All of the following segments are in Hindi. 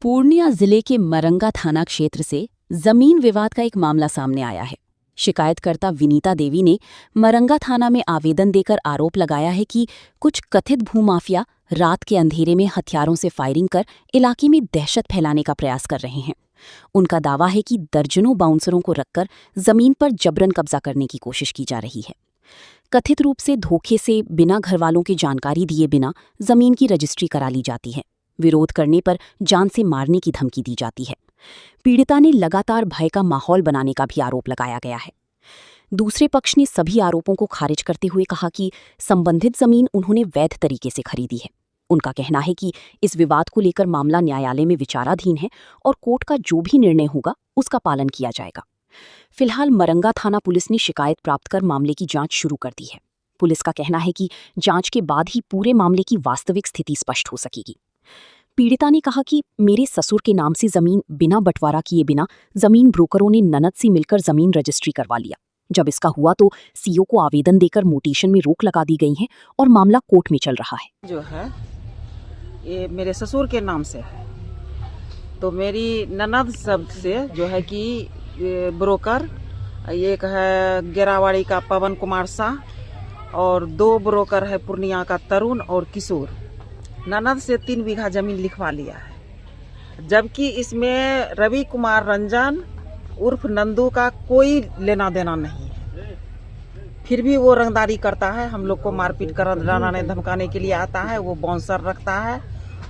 पूर्णिया जिले के मरंगा थाना क्षेत्र से जमीन विवाद का एक मामला सामने आया है। शिकायतकर्ता विनीता देवी ने मरंगा थाना में आवेदन देकर आरोप लगाया है कि कुछ कथित भूमाफिया रात के अंधेरे में हथियारों से फायरिंग कर इलाके में दहशत फैलाने का प्रयास कर रहे हैं। उनका दावा है कि दर्जनों बाउंसरों को रखकर जमीन पर जबरन कब्जा करने की कोशिश की जा रही है। कथित रूप से धोखे से बिना घरवालों की जानकारी दिए बिना जमीन की रजिस्ट्री करा ली जाती है। विरोध करने पर जान से मारने की धमकी दी जाती है। पीड़िता ने लगातार भय का माहौल बनाने का भी आरोप लगाया गया है। दूसरे पक्ष ने सभी आरोपों को खारिज करते हुए कहा कि संबंधित जमीन उन्होंने वैध तरीके से खरीदी है। उनका कहना है कि इस विवाद को लेकर मामला न्यायालय में विचाराधीन है और कोर्ट का जो भी निर्णय होगा उसका पालन किया जाएगा। फिलहाल मरंगा थाना पुलिस ने शिकायत प्राप्त कर मामले की जांच शुरू कर दी है। पुलिस का कहना है कि जांच के बाद ही पूरे मामले की वास्तविक स्थिति स्पष्ट हो सकेगी। पीड़िता ने कहा कि मेरे ससुर के नाम से जमीन बिना बंटवारा किए बिना जमीन ब्रोकरों ने ननद से मिलकर जमीन रजिस्ट्री करवा लिया। जब इसका हुआ तो सीओ को आवेदन देकर मोटेशन में रोक लगा दी गई है और मामला कोर्ट में चल रहा है। जो है ये मेरे ससुर के नाम से है, तो मेरी ननद सब से जो है कि ब्रोकर एक है गेरावाड़ी का पवन कुमार शाह और 2 ब्रोकर है पूर्णिया का तरुण और किशोर। ननद से 3 बीघा जमीन लिखवा लिया है, जबकि इसमें रवि कुमार रंजन उर्फ नंदू का कोई लेना देना नहीं है। फिर भी वो रंगदारी करता है, हम लोग को मारपीट कर डराने धमकाने के लिए आता है। वो बाउंसर रखता है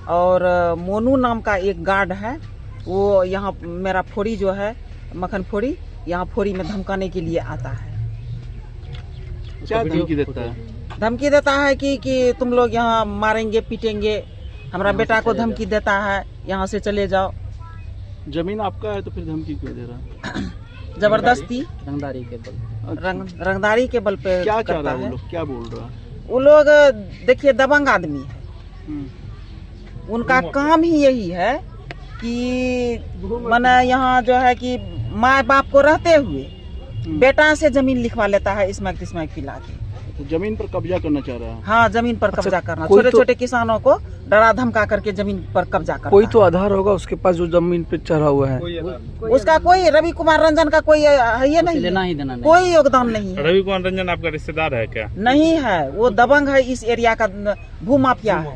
और मोनू नाम का एक गार्ड है, वो यहाँ मेरा फोड़ी जो है मक्खन फोड़ी, यहाँ फोड़ी में धमकाने के लिए आता है। क्या धमकी देता है? धमकी देता है कि तुम लोग यहाँ मारेंगे पीटेंगे। हमारा बेटा को धमकी देता है यहाँ से चले जाओ। जमीन आपका है तो फिर धमकी क्यों दे रहा है? जबरदस्ती रंगदारी के बल रंगदारी के बल पे क्या चाह रहा है? है। वो लोग क्या बोल रहा है? वो लोग देखिए दबंग आदमी है। उनका काम ही यही है कि माने यहाँ जो है कि माँ बाप को रहते हुए बेटा से जमीन लिखवा लेता है इसमें पिला के। तो जमीन पर कब्जा करना चाह रहा है? हाँ, जमीन पर कब्जा करना। छोटे छोटे किसानों को डरा धमका करके जमीन पर कब्जा करना। कोई तो आधार होगा उसके पास जो जमीन पे चढ़ा हुआ है। उसका कोई रवि कुमार रंजन का कोई है ये नहीं, लेना ही देना नहीं। कोई योगदान नहीं है। रवि कुमार रंजन आपका रिश्तेदार है क्या? नहीं है, वो दबंग है, इस एरिया का भूमाफिया है।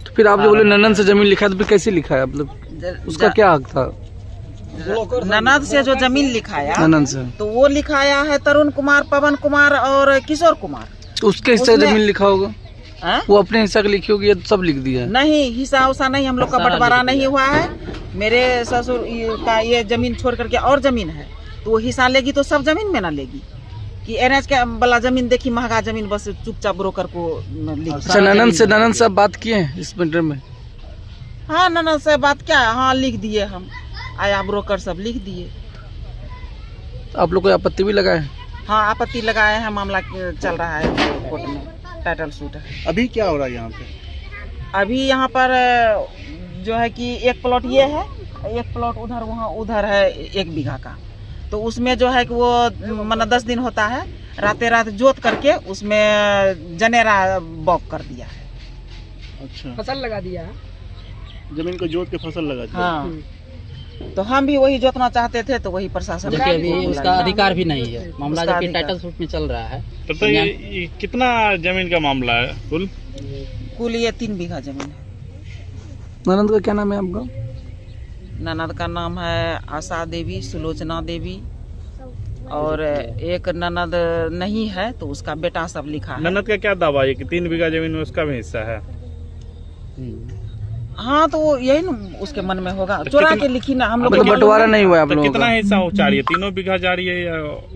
तो फिर आप जो बोले ननन से जमीन लिखा है तो फिर कैसे लिखा है? मतलब उसका क्या हक था? ननद से जो जमीन लिखाया ननन से तो वो लिखाया है तरुण कुमार, पवन कुमार और किशोर कुमार। तो उसके हिस्से का जमीन लिखा होगा? वो अपने हिस्सा का लिखी होगी या सब लिख दिया है? नहीं, हिस्सा उसा नहीं, हम लोग का बंटवारा नहीं हुआ है। मेरे ससुर का ये जमीन छोड़ करके और जमीन है, तो वो हिस्सा लेगी तो सब जमीन में ना लेगी कि एनएच के वाला जमीन देखी महंगा जमीन, बस चुपचाप ब्रोकर को अच्छा, ननन से बात किए हैं इस मैटर में? हाँ, ननन से बात क्या है, हाँ लिख दिए, हम आया ब्रोकर सब लिख दिए। आप लोग को आपत्ति भी लगाए? हाँ, आपत्ति लगाए हैं, मामला चल रहा है कोर्ट में, टाइटल सूट है। अभी क्या हो रहा है यहाँ पे? अभी यहाँ पर जो है कि एक प्लॉट ये है, एक प्लॉट उधर, वहाँ उधर है 1 बीघा का। तो उसमें जो है कि वो माना 10 दिन होता है, रातें रात जोत करके उसमें जनेरा बॉक कर दिया है। अच्छा, फसल लगा दिया है, जमीन को जोत के फसल लगा दी। हाँ, तो हम भी वही जोतना चाहते थे, तो वही प्रशासन जबकि अभी उसका अधिकार भी नहीं है। मामला जबकि टाइटल सूट में चल रहा है। तो ये कितना जमीन का मामला है कुल ये 3 बीघा जमीन है। ननद का क्या नाम है आपका? ननद का नाम है आशा देवी, सुलोचना देवी, और एक ननद नहीं है तो उसका बेटा सब लिखा है। ननद का क्या दावा है कि 3 बीघा जमीन में उसका भी हिस्सा है? हाँ, तो वो यही ना उसके मन में होगा, चोरा के लिखी ना, हम लोग तो बंटवारा नहीं हुआ आप तो लोगों कितना का? हिस्सा वो चाह रही है? 3 बीघा जा रही है या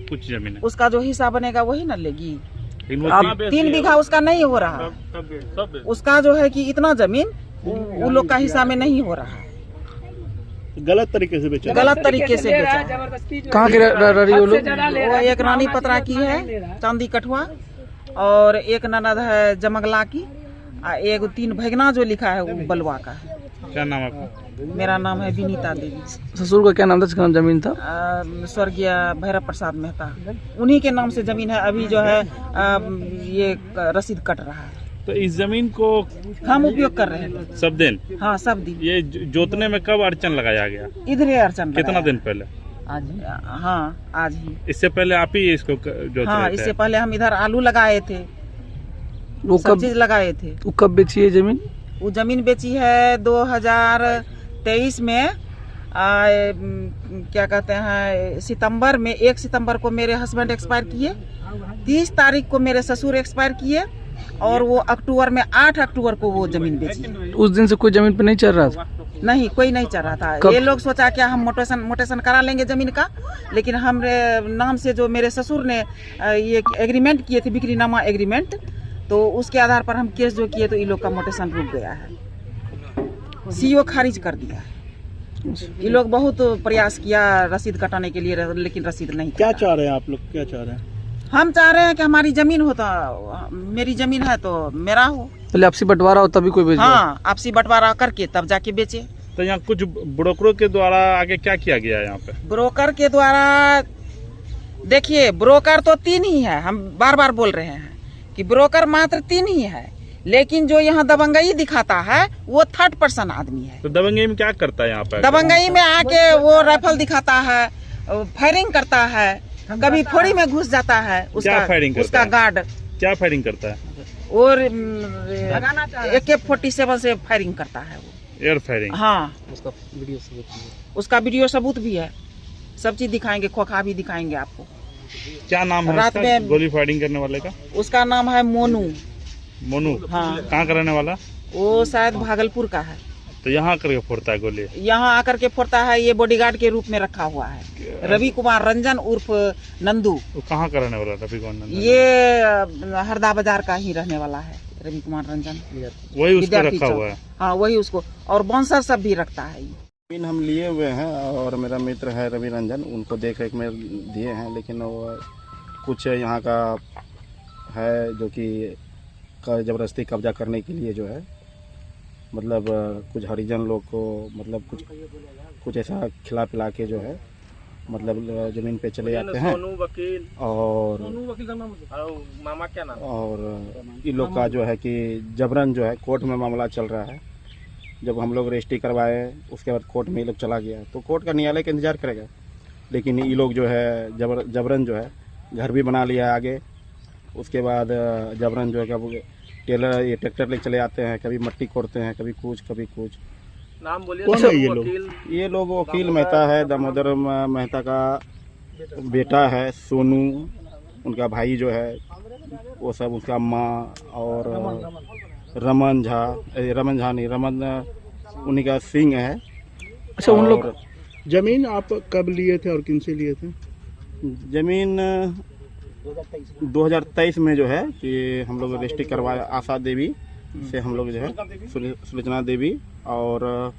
कुछ जमीन है? उसका जो हिस्सा बनेगा वही ना लेगी। 3 बीघा उसका नहीं हो रहा, उसका जो है कि इतना जमीन वो लोग का हिस्सा में नहीं हो रहा है। गलत तरीके से बेचा? गलत तरीके से बेचा। कहाँ के रही वो लोग? वो एक रानी पतरा की है, चांदी कठुआ, और एक ननद है जमगला की, एक 3 भगना जो लिखा है वो बलवा का है। क्या नाम आपका? मेरा नाम है विनीता देवी। ससुर का क्या नाम था जिसका नाम जमीन था? स्वर्गीय भैरव प्रसाद मेहता, उन्हीं के नाम से जमीन है। अभी जो है ये रसीद कट रहा है। तो इस जमीन को हम उपयोग कर रहे हैं। सब दिन हाँ, सब दिन। ये जोतने में कब अड़चन लगाया गया? इधर ही अड़चन कितना लगाया। दिन पहले? हाँ, आज ही। इससे पहले आप ही इसको जोत हाँ, रहे थे? इससे पहले हम इधर आलू लगाए थे, वो सब कब चीज लगाए थे। वो कब बेची है जमीन? वो जमीन बेची है 2023 में। क्या कहते हैं, सितंबर में 1 सितंबर को मेरे हस्बैंड एक्सपायर किए, 30 तारीख को मेरे ससुर एक्सपायर किए, और वो अक्टूबर में 8 अक्टूबर को वो जमीन बेची। उस दिन से कोई जमीन पे नहीं चल रहा था? नहीं, कोई नहीं चल रहा था। कब? ये लोग सोचा क्या हम मोटेशन करा लेंगे जमीन का, लेकिन हमरे नाम से जो मेरे ससुर ने ये एग्रीमेंट किए थे, बिक्रीनामा एग्रीमेंट, तो उसके आधार पर हम केस जो किए तो ये लोग का मोटेशन रुक गया है, सीओ खारिज कर दिया है। ये लोग बहुत प्रयास किया रसीद कटाने के लिए, लेकिन रसीद नहीं क्या कटा। चाह रहे हैं आप लोग, क्या चाह रहे हैं? हम चाह रहे हैं कि हमारी जमीन हो तो मेरी जमीन है तो मेरा हो। पहले आपसी बंटवारा हो तभी कोई बेच रहा है। हाँ, आपसी बंटवारा करके तब जाके बेचे। तो यहाँ कुछ ब्रोकरों के द्वारा आगे क्या किया गया है यहाँ पे? ब्रोकर के द्वारा, देखिए ब्रोकर तो 3 ही है, हम बार बार बोल रहे हैं कि ब्रोकर मात्र 3 ही है, लेकिन जो यहाँ दबंगई दिखाता है वो 3rd पर्सन आदमी है। तो दबंगई में क्या करता है यहाँ पे? दबंगई में आके वो राइफल दिखाता है, फायरिंग करता है, कभी फोड़ी में घुस जाता है। क्या फायरिंग करता उसका है? गार्ड क्या फायरिंग करता है? और AK-47 से फायरिंग करता है वो। Air firing? हाँ, उसका वीडियो उसका वीडियो सबूत सबूत भी है, सब चीज दिखाएंगे, खोखा भी दिखाएंगे आपको। क्या नाम है रात उसका, में- गोली फायरिंग करने वाले का? उसका नाम है मोनू। मोनू? हाँ, कहाँ का रहने वाला? वो शायद भागलपुर का है। तो यहाँ करके फोड़ता है गोली? यहाँ आकर के फोड़ता है, ये बॉडीगार्ड के रूप में रखा हुआ है। रवि कुमार रंजन उर्फ नंदू, वो कहाँ का रहने वाला? रवि कुमार नंदन? ये हरदा बाजार का ही रहने वाला है। रवि कुमार रंजन वही उसको विद्यार्थी रखा चौक। हुआ है? हाँ, वही उसको, और बाउंसर सब भी रखता है। जमीन हम लिए हुए हैं और मेरा मित्र है रवि रंजन, उनको देख रेख में दिए हैं, लेकिन वो कुछ यहाँ का है जो कि ज़बरदस्ती कब्जा करने के लिए जो है, मतलब कुछ हरिजन लोग को मतलब कुछ ऐसा खिला पिला के जो है, मतलब ज़मीन पे चले जाते हैं। और मामा क्या नाम? और इन लोग का जो है कि जबरन जो है कोर्ट में मामला चल रहा है। जब हम लोग रजिस्ट्री करवाए उसके बाद कोर्ट में ये लोग चला गया, तो कोर्ट का न्यायालय का इंतजार करेगा, लेकिन ये लोग जो है जबरन जो है घर भी बना लिया है आगे। उसके बाद जबरन जो है कभी टेलर ये ट्रैक्टर ले चले आते हैं, कभी मट्टी कोड़ते हैं, कभी कुछ कभी कुछ। नाम बोलिए। कौन है ये लोग? ये लोग वकील मेहता है, दामोदर मेहता का बेटा है सोनू, उनका भाई जो है वो सब, उसका माँ, और रमन उन्हीं का सिंह है। अच्छा, उन लोग जमीन आप कब लिए थे और किनसे लिए थे? जमीन 2023 में जो है कि हम लोग रजिस्ट्री करवाया, आशा देवी से हम लोग जो है सुलोचना देवी और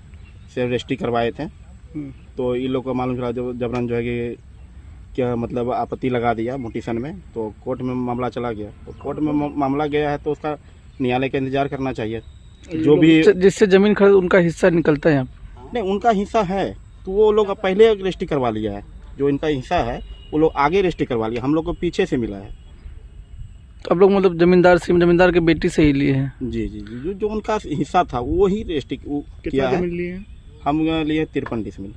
से रजिस्ट्री करवाए थे। तो इन लोग को मालूम चला जबरन जो है कि क्या मतलब आपत्ति लगा दिया मोटिशन में, तो कोर्ट में मामला चला गया। तो कोर्ट में मामला गया है तो उसका न्यायालय का इंतजार करना चाहिए। जो भी जिससे जमीन खरीद उनका हिस्सा निकलता है यहाँ पे? नहीं, उनका हिस्सा है तो वो लोग पहले रजिस्ट्री करवा लिया है। जो इनका हिस्सा है वो लोग आगे रजिस्ट्री करवा लिया, हम लोग को पीछे से मिला है। तो आप लोग मतलब जमींदार के बेटी से ही लिए हैं? जी जी जी, जो उनका हिस्सा था वो ही रजिस्ट्री किया है। कितना जमीन लिए? हम लिए 53 डिसमिल।